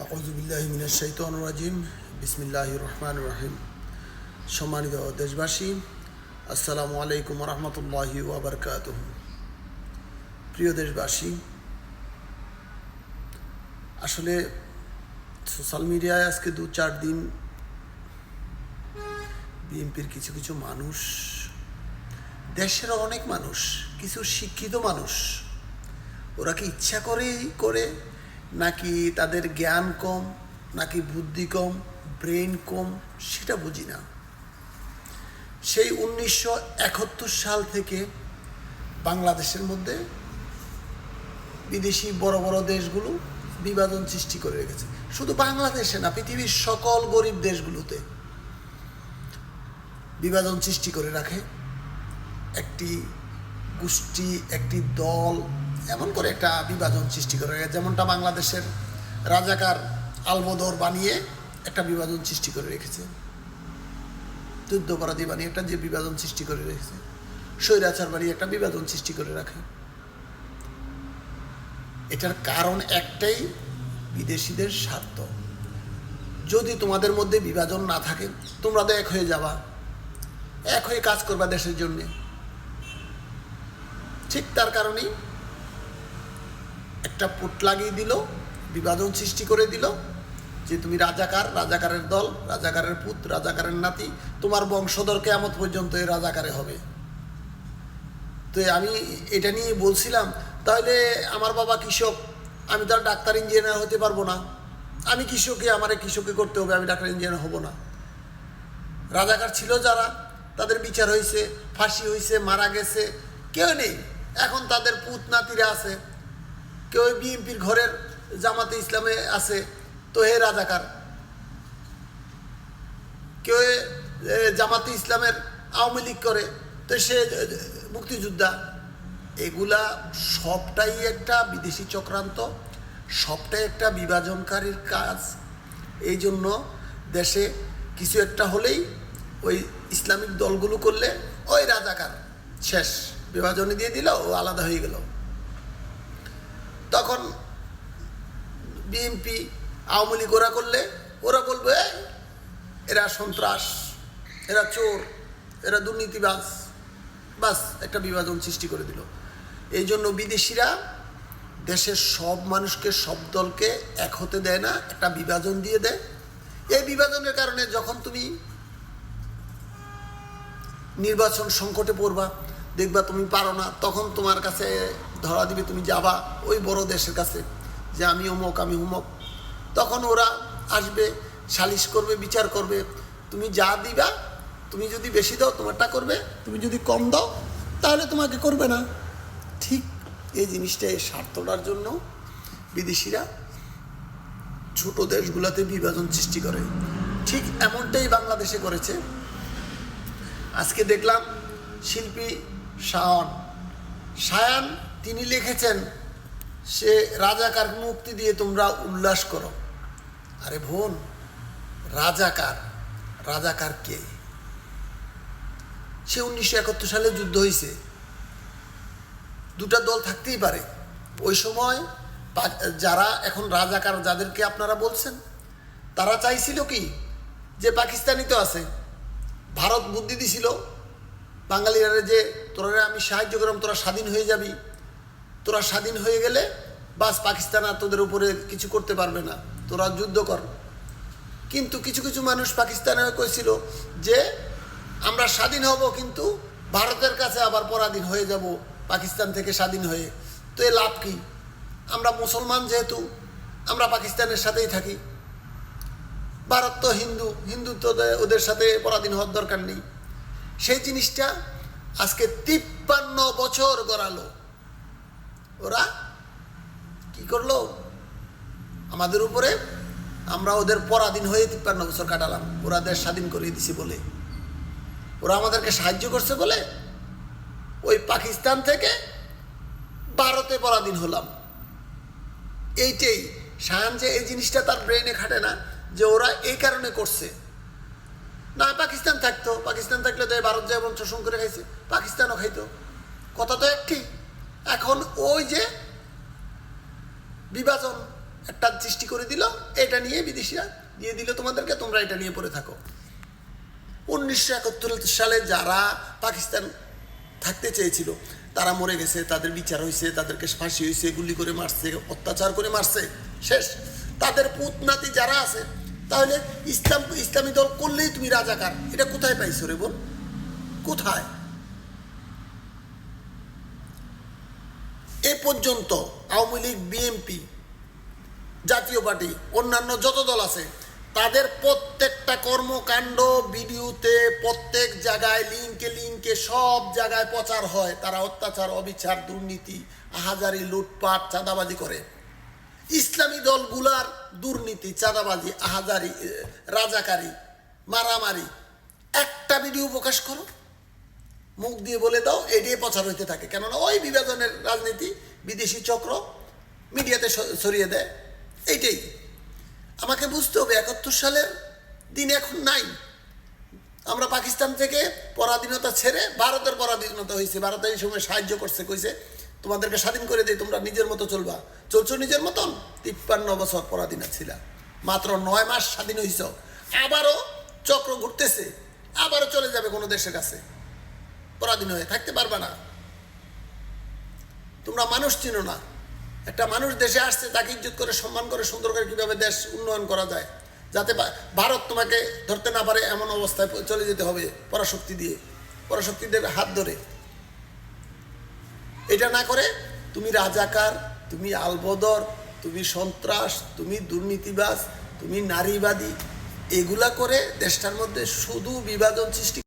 আউযু বিল্লাহি মিনাশ শাইতানির রাজিম। বিসমিল্লাহির রহমানির রহিম। সম্মানিত দেশবাসী, আসসালামু আলাইকুম ওয়া রাহমাতুল্লাহি ওয়া বারাকাতুহু। প্রিয় দেশবাসী, আসলে সোশ্যাল মিডিয়ায় আজকে 2-4 দিন বিএনপির কিছু কিছু মানুষ, দেশের অনেক মানুষ, কিছু শিক্ষিত মানুষ, ওরা কি ইচ্ছা করেই করে, নাকি তাদের জ্ঞান কম, নাকি বুদ্ধি কম, ব্রেন কম, সেটা বুঝি না। সেই 1971 সাল থেকে বাংলাদেশের মধ্যে বিদেশি বড় বড় দেশগুলো বিভাজন সৃষ্টি করে রেখেছে। শুধু বাংলাদেশে না, পৃথিবীর সকল গরিব দেশগুলোতে বিভাজন সৃষ্টি করে রাখে। একটি গোষ্ঠী, একটি দল, এমন করে একটা বিভাজন সৃষ্টি করে রাখে। যেমনটা বাংলাদেশের রাজাকার আলবদর বানিয়ে একটা বিভাজন সৃষ্টি করে রেখেছে, যুদ্ধাপরাধী বানিয়ে একটা যে বিভাজন সৃষ্টি করে রেখেছে, স্বৈরাচার বানিয়ে একটা বিভাজন সৃষ্টি করে রাখে। এটার কারণ একটাই, বিদেশিদের স্বার্থ। যদি তোমাদের মধ্যে বিভাজন না থাকে, তোমরা তো এক হয়ে যাবা, এক হয়ে কাজ করবা দেশের জন্যে। ঠিক তার কারণেই একটা পুট লাগিয়ে দিল, বিভাজন সৃষ্টি করে দিল যে তুমি রাজাকার, রাজাকারের দল, রাজাকারের পুত, রাজাকারের নাতি, তোমার বংশধর কিয়ামত পর্যন্ত এই রাজাকারে হবে। তো আমি এটা নিয়ে বলছিলাম, তাহলে আমার বাবা কৃষক, আমি তো আর ডাক্তার ইঞ্জিনিয়ার হতে পারবো না। আমি কৃষকে, আমারে কৃষকে করতে হবে, আমি ডাক্তার ইঞ্জিনিয়ার হব না। রাজাকার ছিল যারা, তাদের বিচার হয়েছে, ফাঁসি হয়েছে, মারা গেছে, কেউ নেই। এখন তাদের পুত নাতিরা আছে, কেউ বিএনপির ঘরের জামাতে ইসলামে আছে, তো হে রাজাকার। কেউ জামাতে ইসলামের আওয়ামী লীগ করে, তো সে মুক্তিযোদ্ধা। এগুলা সবটাই একটা বিদেশি চক্রান্ত, সবটাই একটা বিভাজনকারীর কাজ। এই জন্য দেশে কিছু একটা হলেই ওই ইসলামিক দলগুলো করলে ওই রাজাকার শেষ, বিভাজনে দিয়ে দিল, ও আলাদা হয়ে গেল। তখন বিএনপি আওয়ামী লীগ ওরা করলে ওরা বলবে এরা সন্ত্রাস, এরা চোর, এরা দুর্নীতিবাজ, বাস একটা বিভাজন সৃষ্টি করে দিল। এই জন্য বিদেশিরা দেশের সব মানুষকে, সব দলকে এক হতে দেয় না, একটা বিভাজন দিয়ে দেয়। এই বিভাজনের কারণে যখন তুমি নির্বাচন সংকটে পড়বা, দেখবা তুমি পারো না, তখন তোমার কাছে ধরা দিবে, তুমি যাবা ওই বড় দেশের কাছে যে আমি অমুক, আমি হুমক। তখন ওরা আসবে, সালিশ করবে, বিচার করবে। তুমি যা দিবা, তুমি যদি বেশি দাও তোমারটা করবে, তুমি যদি কম দাও তাহলে তোমাকে করবে না। ঠিক এই জিনিসটা, এই স্বার্থটার জন্য বিদেশিরা ছোট দেশগুলোতে বিভাজন সৃষ্টি করে। ঠিক এমনটাই বাংলাদেশে করেছে। আজকে দেখলাম শিল্পী শায়ান তিনি লিখেছেন, সে রাজাকার মুক্তি দিয়ে তোমরা উল্লাস করো। আরে বোন, রাজাকার, রাজাকার কে? সে 1971 সালে যুদ্ধ হয়েছে, দুটা দল থাকতেই পারে। ওই সময় যারা এখন রাজাকার, যাদেরকে আপনারা বলছেন, তারা চাইছিল কি যে পাকিস্তানি তো আছে, ভারত বুদ্ধি দিছিল বাঙালিরা যে তোরা আমি সাহায্য করলাম, তোরা স্বাধীন হয়ে যাবি, তোরা স্বাধীন হয়ে গেলে বাস পাকিস্তান আর তোদের উপরে কিছু করতে পারবে না, তোরা যুদ্ধ কর। কিন্তু কিছু কিছু মানুষ পাকিস্তানে কইছিল যে আমরা স্বাধীন হব, কিন্তু ভারতের কাছে আবার পরাধীন হয়ে যাব পাকিস্তান থেকে স্বাধীন হয়ে। তো এ লাভ কি? আমরা মুসলমান, যেহেতু আমরা পাকিস্তানের সাথেই থাকি। ভারত তো হিন্দু, হিন্দু তো ওদের সাথে পরাধীন হওয়ার দরকার নেই। সেই জিনিসটা আজকে 53 বছর গড়ালো। ওরা কি করলো আমাদের উপরে? আমরা ওদের পরাধীন হয়ে 53 বছর কাটালাম। ওরা দেশ স্বাধীন করে দিছি বলে, ওরা আমাদেরকে সাহায্য করছে বলে ওই পাকিস্তান থেকে ভারতে পরাধীন হলাম। এইটাই শায়ান, যে এই জিনিসটা তার ব্রেনে খাটে না যে ওরা এই কারণে করছে। না, পাকিস্তান থাকতো, পাকিস্তান থাকলে তো ভারত যায় এবং শোষণ করে খাইছে, পাকিস্তানও খাইতো, কথা তো একটি। এখন ওই যে বিভাজন, একটা সৃষ্টি করে দিল, এটা নিয়ে বিদেশিরা দিয়ে দিল তোমাদেরকে, তোমরা এটা নিয়ে পড়ে থাকো। 1971 সালে যারা পাকিস্তান থাকতে চেয়েছিল তারা মরে গেছে, তাদের বিচার হয়েছে, তাদেরকে ফাঁসি হয়েছে, গুলি করে মারছে, অত্যাচার করে মারছে, শেষ। তাদের পুত নাতি যারা আছে, তাহলে ইসলামী দল করলেই তুমি রাজাকার, এটা কোথায় পাইছো রে বোন? কোথায়? এ পর্যন্ত আওয়ামী লীগ, বিএনপি, জাতীয় পার্টি, অন্যান্য যত দল আছে, তাদের প্রত্যেকটা কর্মকাণ্ড ভিডিওতে প্রত্যেক জায়গায় লিঙ্কে সব জায়গায় প্রচার হয়। তারা অত্যাচার, অবিচার, দুর্নীতি, আহাজারি, লুটপাট, চাঁদাবাজি করে। ইসলামী দলগুলার দুর্নীতি, চাঁদাবাজি, আহাজারি, রাজাকারি, মারামারি, একটা ভিডিও প্রকাশ করো, মুখ দিয়ে বলে দাও, এটাই প্রচার হইতে থাকে। কেননা ওই বিভাজনের রাজনীতি বিদেশি চক্র মিডিয়াতে ছড়িয়ে দেয়। এইটাই আমাকে বুঝতে হবে। 71 সালের দিন এখন নাই। আমরা পাকিস্তান থেকে পরাধীনতা ছেড়ে ভারতের পরাধীনতা হয়েছে। ভারত এই সময় সাহায্য করছে, কইছে তোমাদেরকে স্বাধীন করে দিই, তোমরা নিজের মতো চলবা। চলছো নিজের মতন? 53 বছর পরাধীন ছিল, মাত্র 9 মাস স্বাধীন হয়েছ। আবারও চক্র ঘুরতেছে, আবারও চলে যাবে কোনো দেশের কাছে, পরাধীন হয়ে থাকতে পারবে না। তোমরা মানুষ চিনো না। একটা মানুষ দেশে আসছে, তাকে ইজ্জত করে, সম্মান করে, সুন্দর করে কীভাবে দেশ উন্নয়ন করা যায়, যাতে ভারত তোমাকে ধরতে না পারে এমন অবস্থায় চলে যেতে হবে পরাশক্তিদের হাত ধরে। এটা না করে তুমি রাজাকার, তুমি আলবদর, তুমি সন্ত্রাস, তুমি দুর্নীতিবাজ, তুমি নারীবাদী, এগুলা করে দেশটার মধ্যে শুধু বিভাজন সৃষ্টি